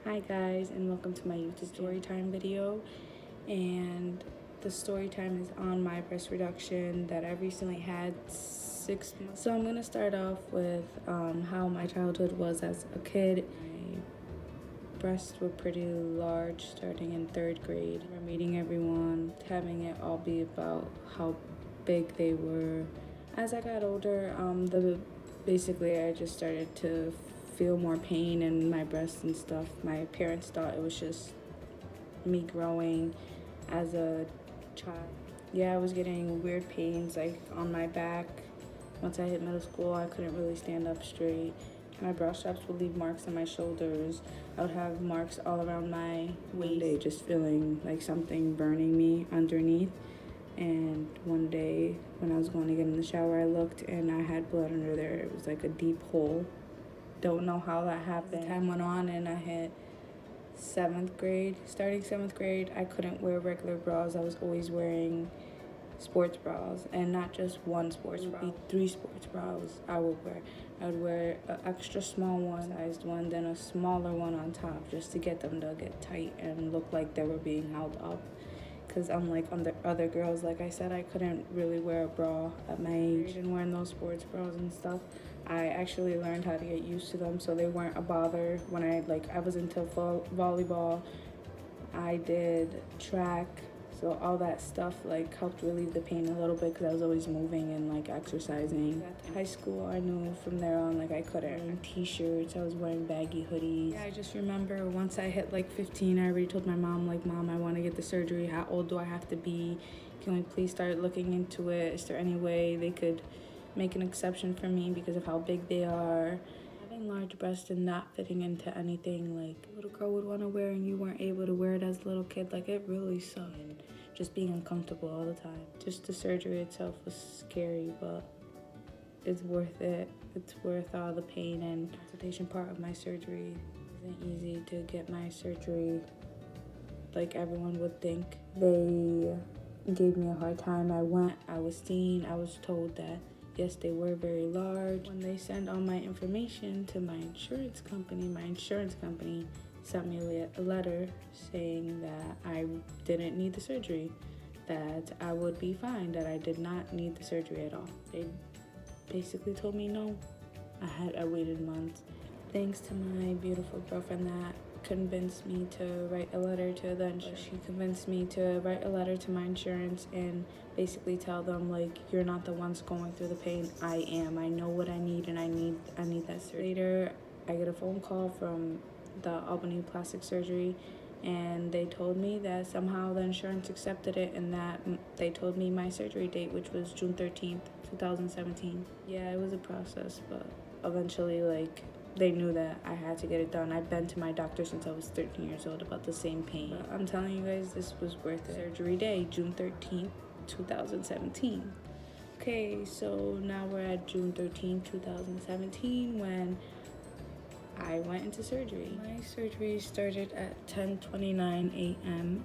Hi guys, and welcome to my YouTube story time video. And the story time is on my breast reduction that I recently had 6 months. So I'm gonna start off with how my childhood was as a kid. My breasts were pretty large starting in 3rd grade. We're meeting everyone, having it all be about how big they were. As I got older, basically I just started to feel more pain in my breasts and stuff. My parents thought it was just me growing as a child. Yeah, I was getting weird pains like on my back. Once I hit middle school, I couldn't really stand up straight. My bra straps would leave marks on my shoulders. I would have marks all around my waist, just feeling like something burning me underneath. And one day when I was going to get in the shower, I looked and I had blood under there. It was like a deep hole. Don't know how that happened. As time went on and I hit 7th grade. Starting 7th grade, I couldn't wear regular bras. I was always wearing sports bras, and not just one sports bra. It would be 3 sports bras I would wear. I would wear an extra small one, sized one, then a smaller one on top, just to get them to get tight and look like they were being held up. Because unlike other girls, like I said, I couldn't really wear a bra at my age. And wearing those sports bras and stuff, I actually learned how to get used to them, so they weren't a bother. When I was into volleyball, I did track, so all that stuff helped relieve the pain a little bit because I was always moving and exercising. At high school, I knew from there on I couldn't wear t-shirts. I was wearing baggy hoodies. Yeah, I just remember once I hit 15, I already told my mom Mom, I want to get the surgery. How old do I have to be? Can we please start looking into it? Is there any way they could make an exception for me because of how big they are? Having large breasts and not fitting into anything a little girl would want to wear and you weren't able to wear it as a little kid, it really sucked. And just being uncomfortable all the time. Just the surgery itself was scary, but it's worth it. It's worth all the pain, and the consultation part of my surgery isn't easy to get my surgery like everyone would think. They gave me a hard time. I went, I was seen, I was told that yes, they were very large. When they send all my information to my insurance company sent me a letter saying that I didn't need the surgery, that I would be fine, that I did not need the surgery at all. They basically told me no. I waited months. Thanks to my beautiful girlfriend that convinced me to write a letter to the insurance. She convinced me to write a letter to my insurance and basically tell them you're not the ones going through the pain. I am. I know what I need, and I need that surgery. Later, I get a phone call from the Albany plastic surgery, and they told me that somehow the insurance accepted it, and that they told me my surgery date, which was June 13th, 2017. Yeah, it was a process, but eventually they knew that I had to get it done. I've been to my doctor since I was 13 years old about the same pain. But I'm telling you guys, this was worth it. Surgery day, June 13th, 2017. Okay, so now we're at June 13th, 2017, when I went into surgery. My surgery started at 10:29 a.m.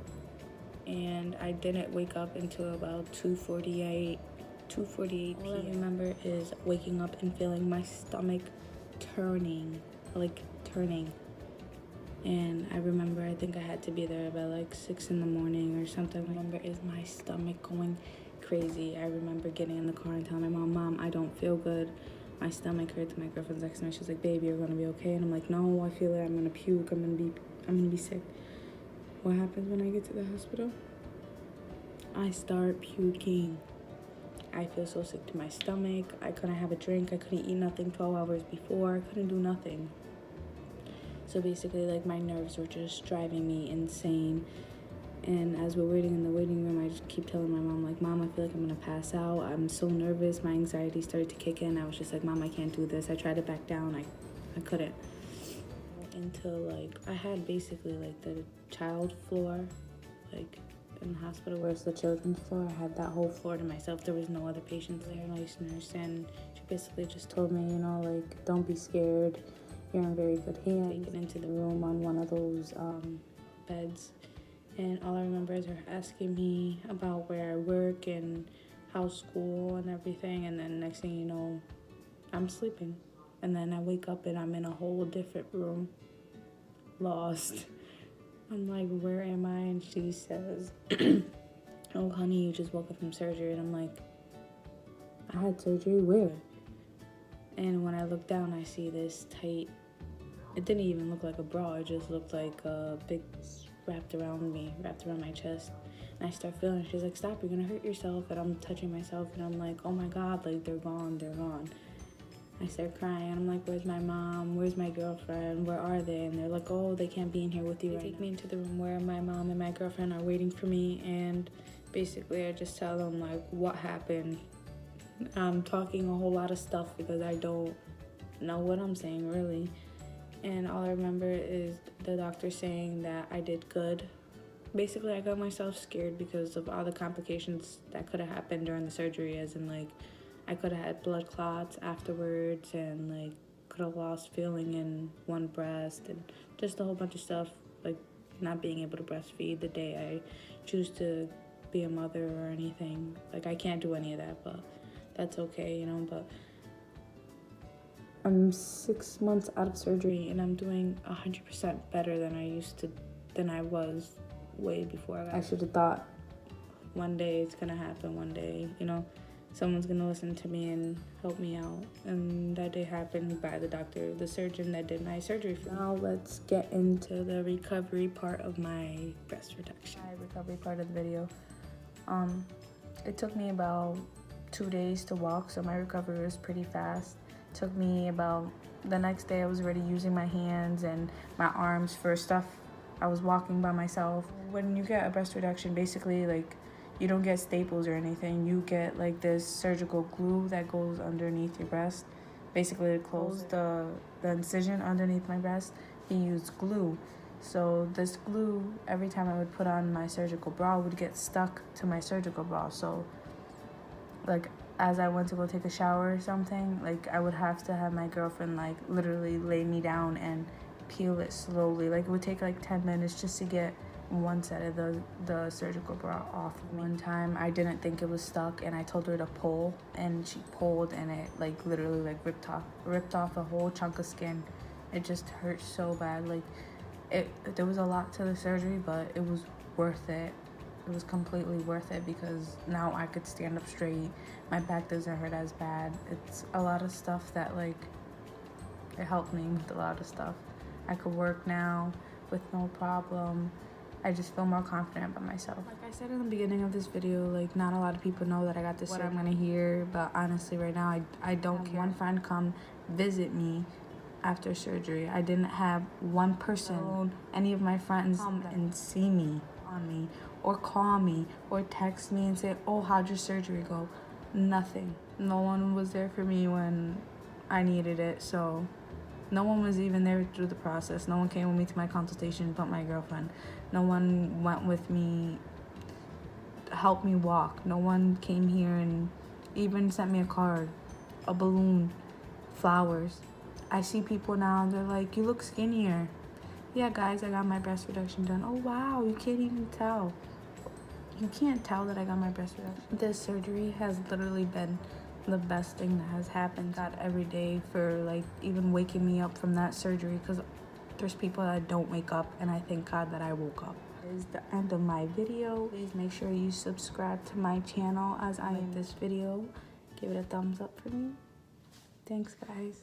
and I didn't wake up until about 2:48 p.m. All I remember is waking up and feeling my stomach turning. And I remember I think I had to be there by 6 in the morning or something. I remember is my stomach going crazy. I remember getting in the car and telling my mom, I don't feel good. My stomach hurts. My girlfriend's next to me. She's like, baby, you're gonna be okay. And I'm like, no, I feel it. I'm gonna puke. I'm gonna be sick. What happens when I get to the hospital? I start puking. I feel so sick to my stomach. I couldn't have a drink. I couldn't eat nothing 12 hours before. I couldn't do nothing. So basically, my nerves were just driving me insane. And as we're waiting in the waiting room, I just keep telling my mom, Mom, I feel like I'm gonna pass out. I'm so nervous. My anxiety started to kick in. I was just like, Mom, I can't do this. I tried to back down. I couldn't. Until I had basically the child floor, in the hospital, where's the children's floor. I had that whole floor to myself. There was no other patients there. Nice nurse, and she basically just told me, don't be scared. You're in very good hands. Taken into the room on one of those beds. And all I remember is her asking me about where I work and how school and everything. And then next thing you know, I'm sleeping. And then I wake up and I'm in a whole different room. lost. I'm like, where am I? And she says, oh, honey, you just woke up from surgery. And I'm like, I had surgery? Where? And when I look down, I see this tight, it didn't even look like a bra. It just looked like a big wrapped around my chest. And I start feeling, she's like, stop, you're gonna hurt yourself. And I'm touching myself and I'm like, oh my God, like they're gone. I start crying. I'm like, where's my mom? Where's my girlfriend? Where are they? And they're like, oh, they can't be in here with you right now. They take me into the room where my mom and my girlfriend are waiting for me. And basically I just tell them like what happened. I'm talking a whole lot of stuff because I don't know what I'm saying really. And all I remember is the doctor saying that I did good. Basically, I got myself scared because of all the complications that could have happened during the surgery, as in like I could have had blood clots afterwards and like could have lost feeling in one breast and just a whole bunch of stuff, like not being able to breastfeed the day I choose to be a mother or anything. Like I can't do any of that, but that's okay, you know. But I'm 6 months out of surgery and I'm doing 100% better than I was way before. I should have thought one day it's gonna happen, one day, you know, someone's gonna listen to me and help me out. And that day happened by the doctor, the surgeon that did my surgery for me. Now let's get into the recovery part of my breast reduction. My recovery part of the video. It took me about 2 days to walk, so my recovery was pretty fast. Took me about the next day I was already using my hands and my arms for stuff. I was walking by myself. When you get a breast reduction, basically like you don't get staples or anything. You get like this surgical glue that goes underneath your breast. Basically to close the incision underneath my breast, he used glue. So this glue, every time I would put on my surgical bra, would get stuck to my surgical bra. So like as I went to go take a shower or something, like I would have to have my girlfriend like literally lay me down and peel it slowly. Like it would take like 10 minutes just to get one set of the surgical bra off of me. One time I didn't think it was stuck and I told her to pull, and she pulled and it like literally like ripped off a whole chunk of skin. It just hurt so bad. Like there was a lot to the surgery, but it was worth it. It was completely worth it because now I could stand up straight. My back doesn't hurt as bad. It's a lot of stuff that like, it helped me with a lot of stuff. I could work now with no problem. I just feel more confident about myself. Like I said in the beginning of this video, like not a lot of people know that I got this surgery. What I'm gonna hear, but honestly right now I don't care. One friend come visit me after surgery. I didn't have one person, any of my friends come and see me, on me, or call me, or text me and say, oh, how'd your surgery go? Nothing. No one was there for me when I needed it, so no one was even there through the process. No one came with me to my consultation but my girlfriend. No one went with me, helped me walk. No one came here and even sent me a card, a balloon, flowers. I see people now and they're like, you look skinnier. Yeah, guys, I got my breast reduction done. Oh, wow, you can't even tell. You can't tell that I got my breast reduction. This surgery has literally been the best thing that has happened. God, every day for like even waking me up from that surgery, because there's people that don't wake up, and I thank God that I woke up. This is the end of my video. Please make sure you subscribe to my channel as I make this video. Give it a thumbs up for me. Thanks, guys.